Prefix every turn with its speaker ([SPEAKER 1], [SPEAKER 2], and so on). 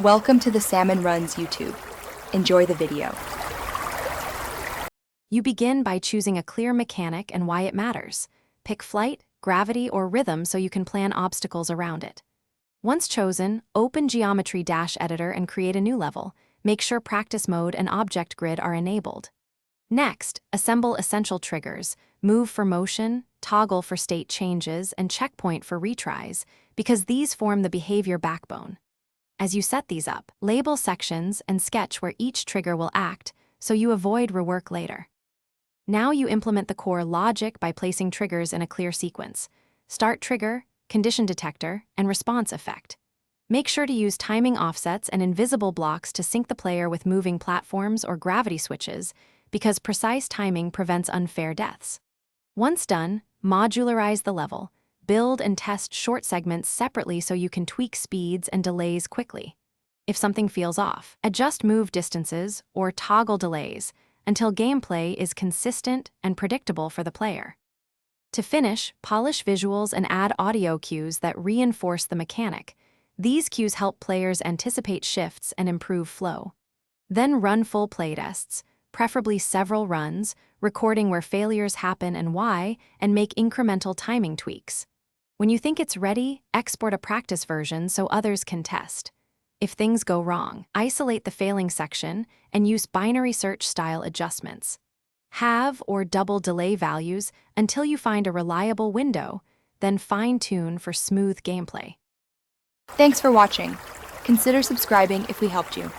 [SPEAKER 1] Welcome to the Salmon Runs YouTube. Enjoy the video.
[SPEAKER 2] You begin by choosing a clear mechanic and why it matters. Pick flight, gravity, or rhythm so you can plan obstacles around it. Once chosen, open Geometry Dash Editor and create a new level. Make sure Practice Mode and Object Grid are enabled. Next, assemble essential triggers, Move for motion, Toggle for state changes, and Checkpoint for retries, because these form the behavior backbone. As you set these up, label sections and sketch where each trigger will act so you avoid rework later. Now you implement the core logic by placing triggers in a clear sequence. Start trigger, condition detector, and response effect. Make sure to use timing offsets and invisible blocks to sync the player with moving platforms or gravity switches, because precise timing prevents unfair deaths. Once done, modularize the level. Build and test short segments separately so you can tweak speeds and delays quickly. If something feels off, adjust move distances or toggle delays until gameplay is consistent and predictable for the player. To finish, polish visuals and add audio cues that reinforce the mechanic. These cues help players anticipate shifts and improve flow. Then run full playtests, preferably several runs, recording where failures happen and why, and make incremental timing tweaks. When you think it's ready, export a practice version so others can test. If things go wrong, isolate the failing section and use binary search style adjustments. Halve or double delay values until you find a reliable window, then fine-tune for smooth gameplay.
[SPEAKER 1] Thanks for watching. Consider subscribing if we helped you.